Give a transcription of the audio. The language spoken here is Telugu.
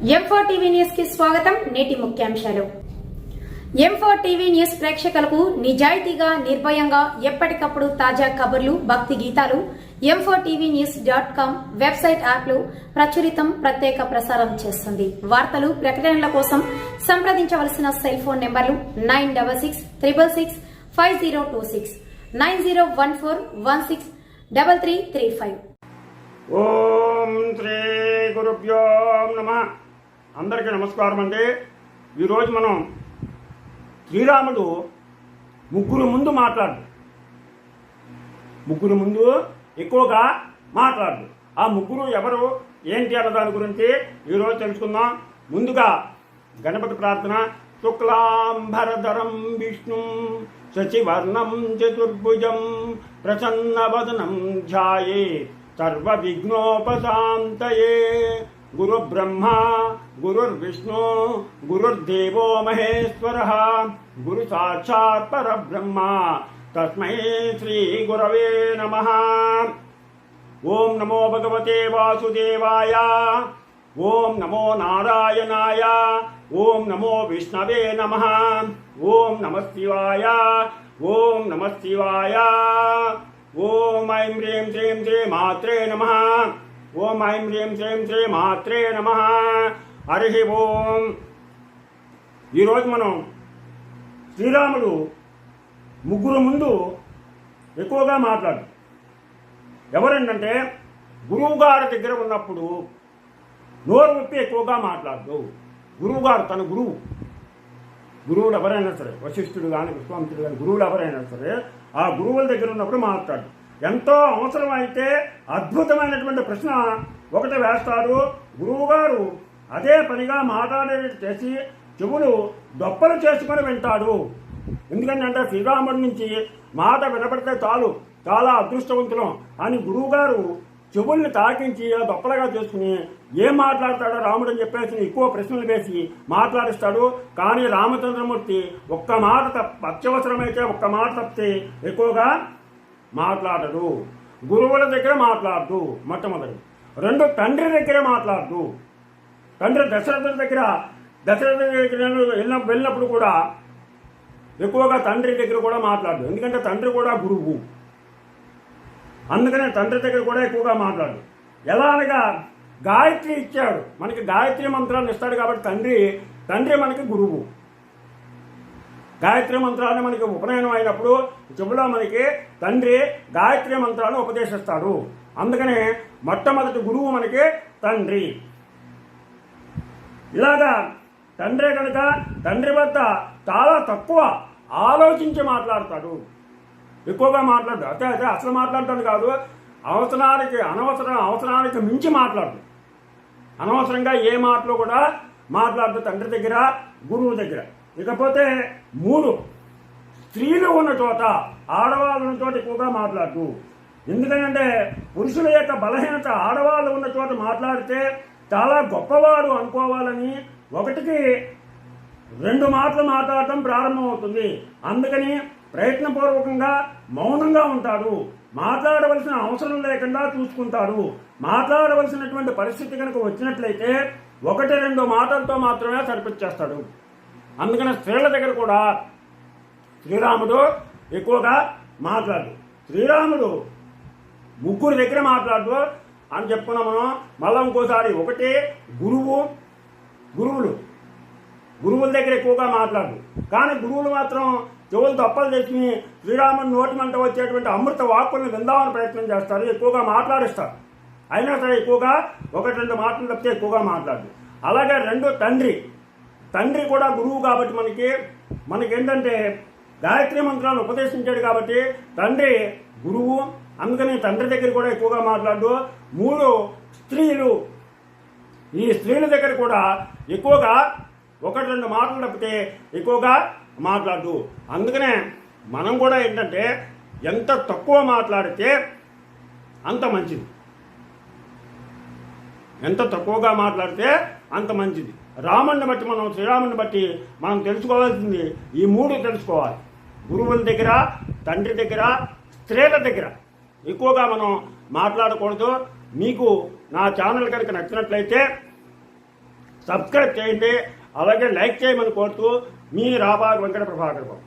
M4 టీవీ న్యూస్ కి స్వాగతం. నేటి ముఖ్యాంశాలు. M4 టీవీ న్యూస్ ప్రేక్షకులకు నిజాయితీగా, నిర్భయంగా ఎప్పటికప్పుడు తాజా కబుర్లు, భక్తి గీతాలు m4tvnews.com వెబ్సైట్ యాప్లు ప్రచురితం, ప్రత్యేక ప్రసారం చేస్తుంది. వార్తలు, ప్రకటనల కోసం సంప్రదించవలసిన సెల్ ఫోన్ నెంబర్లు 9666665026 9014163335. ఓం శ్రీ గురుభ్యో నమః. అందరికీ నమస్కారం అండి. ఈరోజు మనం శ్రీరాముడు ముగ్గురు ముందు ఎక్కువగా మాట్లాడు. ఆ ముగ్గురు ఎవరు, ఏంటి అన్న దాని గురించి ఈరోజు తెలుసుకుందాం. ముందుగా గణపతి ప్రార్థన. శుక్లాంబరధరం విష్ణు శశివర్ణం చతుర్భుజం ప్రసన్నవదనం ధ్యాయే సర్వ విఘ్నోపశాంతయే. గురు బ్రహ్మ గురుర్విష్ణు గురుర్దేవో మహేశ్వరః గురు సాక్షాత్ పరబ్రహ్మ తస్మై శ్రీ గురవే నమః. ఓం నమో భగవతే వాసుదేవాయ. ఓం నమో నారాయణాయ. ఓం నమో విష్ణవే నమః. ఓం నమః శివాయ. ఓం నమః శివాయ. ఓం ఐం హ్రీం శ్రీం శ్రీ మాత్రే నమః. ఓం ఐం హ్రీం శ్రీం శ్రీ మాత్రే నమః. హరి ఓం. ఈరోజు మనం శ్రీరాముడు ముగ్గురు ముందు ఎక్కువగా మాట్లాడు. ఎవరంటే గురువు గారి దగ్గర ఉన్నప్పుడు నోరు విప్పి ఎక్కువగా మాట్లాడు. గురువు గారు తన గురువులు ఎవరైనా సరే, వశిష్ఠుడు కానీ విశ్వామిత్రుడు కానీ గురువులు ఎవరైనా సరే, ఆ గురువుల దగ్గర ఉన్నప్పుడు మాట్లాడు. ఎంతో అవసరం అయితే అద్భుతమైనటువంటి ప్రశ్న ఒకటి వేస్తాడు గురువు గారు. అదే పనిగా మాట్లాడేది చేసి చెవులు దొప్పలు చేసుకొని వింటాడు. ఎందుకంటే శ్రీరాముడి నుంచి మాట వినపడితే చాలు, చాలా అదృష్టవంతులం అని గురువుగారు చెవుల్ని తాకించి దొప్పలుగా చేసుకుని ఏం మాట్లాడతాడో రాముడు అని చెప్పేసి ఎక్కువ ప్రశ్నలు వేసి మాట్లాడిస్తాడు. కానీ రామచంద్రమూర్తి ఒక్క మాట అత్యవసరమైతే ఒక్క మాట తప్పితే ఎక్కువగా మాట్లాడడు. గురువుల దగ్గర మాట్లాడు మొట్టమొదటి. రెండు, తండ్రి దగ్గర మాట్లాడు. తండ్రి దశరథ దగ్గర వెళ్ళినప్పుడు కూడా ఎక్కువగా తండ్రి దగ్గర కూడా మాట్లాడు. ఎందుకంటే తండ్రి కూడా గురువు, అందుకనే తండ్రి దగ్గర కూడా ఎక్కువగా మాట్లాడు. ఎలా అనగా గాయత్రి ఇచ్చాడు మనకి, గాయత్రి మంత్రాన్ని ఇస్తాడు కాబట్టి తండ్రి మనకి గురువు. గాయత్రి మంత్రాన్ని మనకి ఉపనయనం అయినప్పుడు చెబులో మనకి తండ్రి గాయత్రి మంత్రాన్ని ఉపదేశిస్తాడు. అందుకనే మొట్టమొదటి గురువు మనకి తండ్రి. ఇలాగా తండ్రి కనుక తండ్రి వద్ద చాలా తక్కువ ఆలోచించి మాట్లాడతాడు, ఎక్కువగా మాట్లాడు. అదే అసలు మాట్లాడతాడు కాదు, అవసరానికి మించి మాట్లాడు. అనవసరంగా ఏ మాటలు కూడా మాట్లాడు తండ్రి దగ్గర, గురువు దగ్గర. ఇకపోతే 3, స్త్రీలు ఉన్న చోట, ఆడవాళ్ళు ఉన్న చోట ఎక్కువగా మాట్లాడు. ఎందుకంటే పురుషుల యొక్క బలహీనత ఆడవాళ్ళు ఉన్న చోట మాట్లాడితే చాలా గొప్పవాడు అనుకోవాలని 1కి 2 మాటలు మాట్లాడటం ప్రారంభమవుతుంది. అందుకని ప్రయత్నపూర్వకంగా మౌనంగా ఉంటాడు. మాట్లాడవలసిన అవసరం లేకుండా చూసుకుంటాడు. మాట్లాడవలసినటువంటి పరిస్థితి కనుక వచ్చినట్లయితే 1-2 మాటలతో మాత్రమే సరిపించేస్తాడు. అందుకని స్త్రీల దగ్గర కూడా శ్రీరాముడు ఎక్కువగా మాట్లాడు. శ్రీరాముడు ముగ్గురు దగ్గర మాట్లాడు అని చెప్పుకున్నాం మనం. మళ్ళీ ఇంకోసారి 1 గురువుల దగ్గర ఎక్కువగా మాట్లాడు. కానీ గురువులు మాత్రం చెవులు తప్పలు తెచ్చుకుని శ్రీరాముని నోటి మంట వచ్చేటువంటి అమృత వాక్కుల్ని విందామని ప్రయత్నం చేస్తారు, ఎక్కువగా మాట్లాడిస్తారు. అయినా సరే ఎక్కువగా 1-2 మాటలు తప్పితే ఎక్కువగా మాట్లాడు. అలాగే 2, తండ్రి కూడా గురువు కాబట్టి మనకేంటంటే గాయత్రి మంత్రాలు ఉపదేశించాడు కాబట్టి తండ్రి గురువు. అందుకని తండ్రి దగ్గర కూడా ఎక్కువగా మాట్లాడు. 3, స్త్రీలు. ఈ స్త్రీల దగ్గర కూడా ఎక్కువగా 1-2 మాటలు తప్పితే ఎక్కువగా మాట్లాడు. అందుకనే మనం కూడా ఏంటంటే ఎంత తక్కువ మాట్లాడితే అంత మంచిది, ఎంత తక్కువగా మాట్లాడితే అంత మంచిది. శ్రీరాముని బట్టి మనం తెలుసుకోవాల్సింది ఈ 3 తెలుసుకోవాలి. గురువుల దగ్గర, తండ్రి దగ్గర, స్త్రీల దగ్గర ఎక్కువగా మనం మాట్లాడకూడదు. మీకు నా ఛానల్ కనుక నచ్చినట్లయితే సబ్స్క్రైబ్ చేయండి, అలాగే లైక్ చేయమని కోరుతూ మీ రాబాగ్ వెంకట ప్రభాకర్ బాబు.